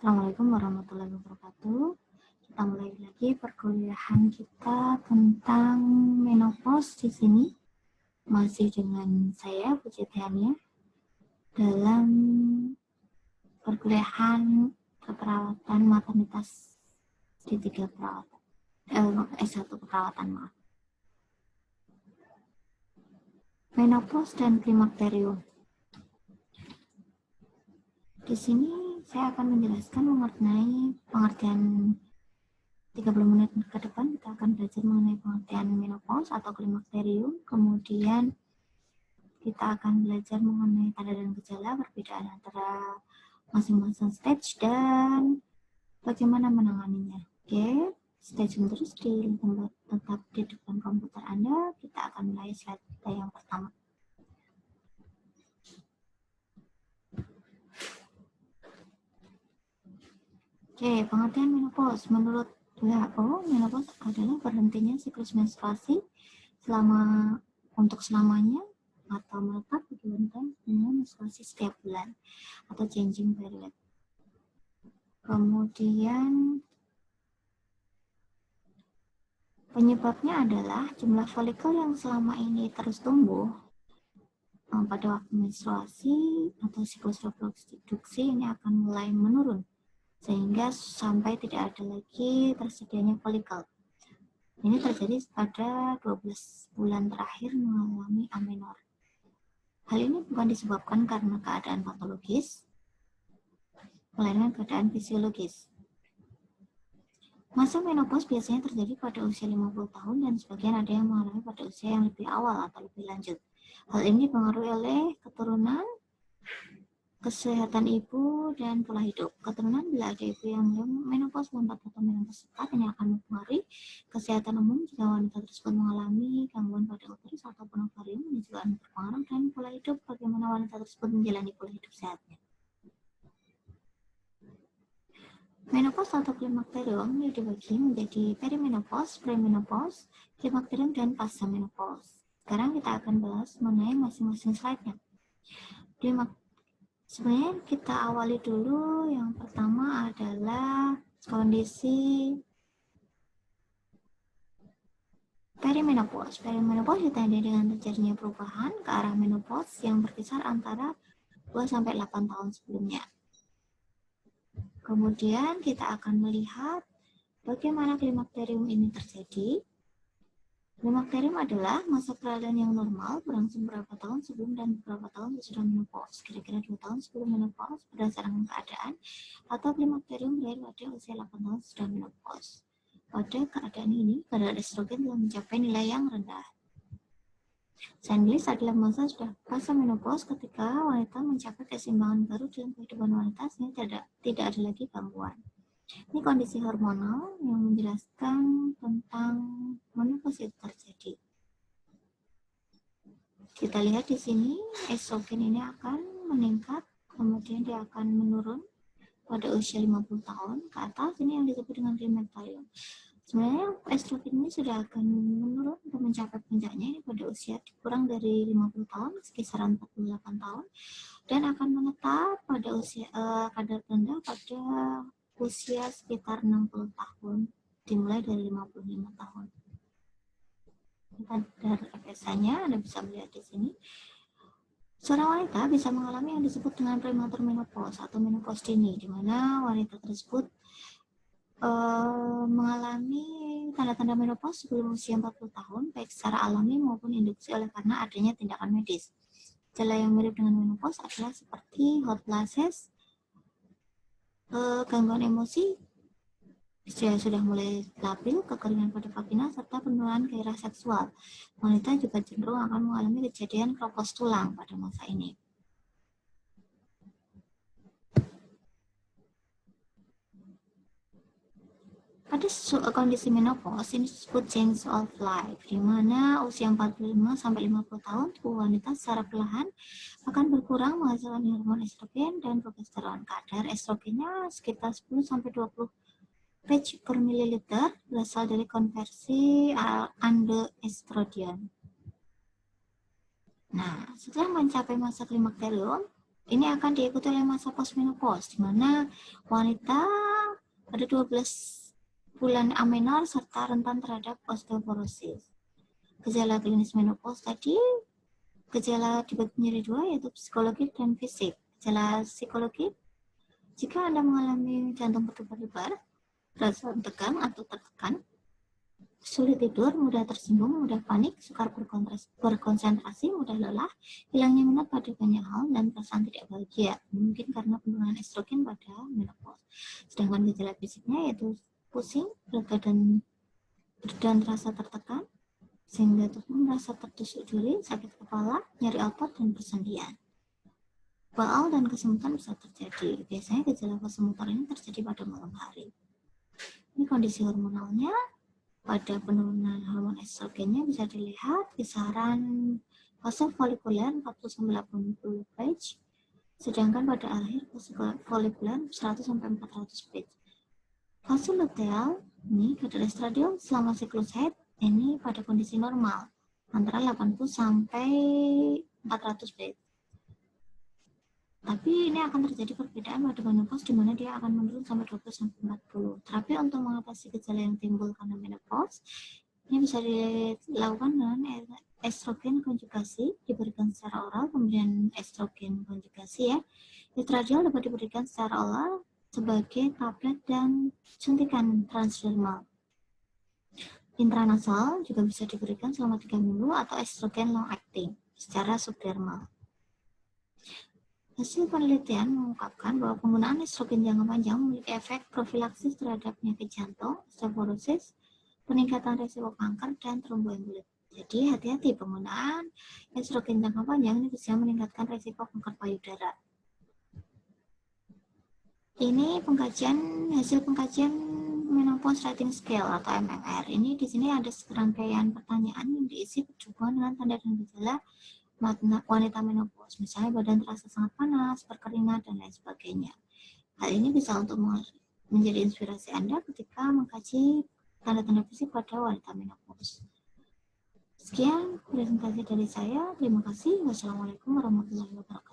Assalamualaikum warahmatullahi wabarakatuh. Kita mulai lagi perkuliahan kita tentang menopause di sini. Masih dengan saya Puji Tiania dalam perkuliahan keperawatan maternitas di 3 perawatan. S1 keperawatan, maaf. Menopause dan klimakterium. Di sini saya akan menjelaskan mengenai pengertian 30 menit ke depan. Kita akan belajar mengenai pengertian menopause atau klimakterium. Kemudian kita akan belajar mengenai tanda dan gejala, perbedaan antara masing-masing stage dan bagaimana menanganinya. Oke, stay tune terus tetap di depan komputer Anda. Kita akan mulai slide kita yang pertama. Oke, pengertian menopause. Menurut WHO, menopause adalah berhentinya siklus menstruasi untuk selamanya atau menetap bagi wanita dengan menstruasi setiap bulan atau changing period. Kemudian penyebabnya adalah jumlah folikel yang selama ini terus tumbuh pada waktu menstruasi atau siklus reproduksi ini akan mulai menurun, sehingga sampai tidak ada lagi tersedianya folikel. Ini terjadi pada 12 bulan terakhir mengalami amenor. Hal ini bukan disebabkan karena keadaan patologis, melainkan keadaan fisiologis. Masa menopause biasanya terjadi pada usia 50 tahun dan sebagian ada yang mengalami pada usia yang lebih awal atau lebih lanjut. Hal ini dipengaruhi oleh keturunan, kesehatan ibu, dan pola hidup. Keturunan, bila ada ibu yang menopause lambat atau menopause cepat, ini akan mempengaruhi kesehatan umum. Jika wanita tersebut mengalami gangguan pada uterus ataupun ovarium, ini juga akan berpengaruh dengan pola hidup, bagaimana wanita tersebut menjalani pola hidup sehatnya. Menopause atau klimakterium dibagi menjadi perimenopause, premenopause, klimakterium, dan pasca menopause. Sekarang kita akan bahas mengenai masing-masing slide-nya. Sebenarnya kita awali dulu, yang pertama adalah kondisi perimenopause. Perimenopause ditandai dengan terjadinya perubahan ke arah menopause yang berkisar antara 2-8 tahun sebelumnya. Kemudian kita akan melihat bagaimana klimakterium ini terjadi. Klimakterium adalah masa peralihan yang normal berlangsung beberapa tahun sebelum dan beberapa tahun sesudah menopause, kira-kira 2 tahun sebelum menopause berdasarkan keadaan, atau klimakterium berakhir pada usia 8 tahun sesudah menopause. Pada keadaan ini, kadar estrogen telah mencapai nilai yang rendah. Sandlis adalah fase menopause ketika wanita mencapai keseimbangan baru dalam kehidupan wanita sehingga tidak ada lagi gangguan. Ini kondisi hormonal yang menjelaskan tentang menopause itu terjadi. Kita lihat di sini, estrogen ini akan meningkat, kemudian dia akan menurun pada usia 50 tahun ke atas. Ini yang disebut dengan klimakterium. Sebenarnya estrogen ini sudah akan menurun untuk mencapai puncaknya ini pada usia kurang dari 50 tahun, sekitar 48 tahun, dan akan menetap pada usia kadar rendah pada usia sekitar 60 tahun, dimulai dari 55 tahun. Kadar FSH-nya Anda bisa melihat di sini. Seorang wanita bisa mengalami yang disebut dengan prematur menopause atau menopause dini, di mana wanita tersebut mengalami tanda-tanda menopause sebelum usia 40 tahun, baik secara alami maupun induksi oleh karena adanya tindakan medis. Gejala yang mirip dengan menopause adalah seperti hot flashes, gangguan emosi, sudah mulai labil, kekeringan pada vagina, serta penurunan gairah seksual. Wanita juga cenderung akan mengalami kejadian keropos tulang pada masa ini. Pada kondisi menopause ini disebut change of life, di mana usia 45-50 tahun tubuh wanita secara perlahan akan berkurang menghasilkan hormon estrogen dan progesteron. Kadar estrogennya sekitar 10-20 page per mililiter berasal dari konversi androestrogen. Nah, setelah mencapai masa klimakterium, Ini akan diikuti oleh masa postmenopause, di mana wanita pada 12 bulan amenor serta rentan terhadap osteoporosis. Gejala klinis menopause tadi, gejala dibagi menjadi dua, yaitu psikologis dan fisik. Gejala psikologis, jika Anda mengalami jantung berdebar-debar, rasa tegang atau tertekan, sulit tidur, mudah tersinggung, mudah panik, sukar berkonsentrasi, mudah lelah, hilangnya minat pada banyak hal, dan perasaan tidak bahagia. Mungkin karena penurunan estrogen pada menopause. Sedangkan gejala fisiknya yaitu pusing, berat dan rasa tertekan, sehingga tubuh merasa tertusuk duri, sakit kepala, nyeri otot, dan persendian. Baal dan kesemutan bisa terjadi. Biasanya gejala fase motor ini terjadi pada malam hari. Ini kondisi hormonalnya. Pada penurunan hormon estrogennya bisa dilihat kisaran fase folikuler 40-80 page, sedangkan pada akhir fase folikuler 100-400 page. Fase luteal ini kadar estradiol selama siklus haid ini pada kondisi normal antara 80-400 page. Tapi ini akan terjadi perbedaan pada menopause di mana dia akan menurun sampai 20-40. Terapi untuk mengatasi gejala yang timbul karena menopause ini bisa dilakukan dengan estrogen konjugasi, diberikan secara oral, kemudian estrogen konjugasi ya. Estradiol dapat diberikan secara oral sebagai tablet dan suntikan transdermal. Intranasal juga bisa diberikan selama 3 minggu atau estrogen long acting secara subdermal. Hasil penelitian mengungkapkan bahwa penggunaan estrogen jangka panjang memiliki efek profilaksis terhadap penyakit jantung, osteoporosis, peningkatan risiko kanker, dan tromboembolit. Jadi hati-hati penggunaan estrogen jangka panjang ini bisa meningkatkan risiko kanker payudara. Ini hasil pengkajian menopause rating scale atau MMR. Ini di sini ada serangkaian pertanyaan yang diisi berhubungan dengan tanda dan gejala wanita menopause, misalnya badan terasa sangat panas, berkeringat, dan lain sebagainya. Hal ini bisa untuk menjadi inspirasi Anda ketika mengkaji tanda-tanda fisik pada wanita menopause. Sekian presentasi dari saya. Terima kasih. Wassalamualaikum warahmatullahi wabarakatuh.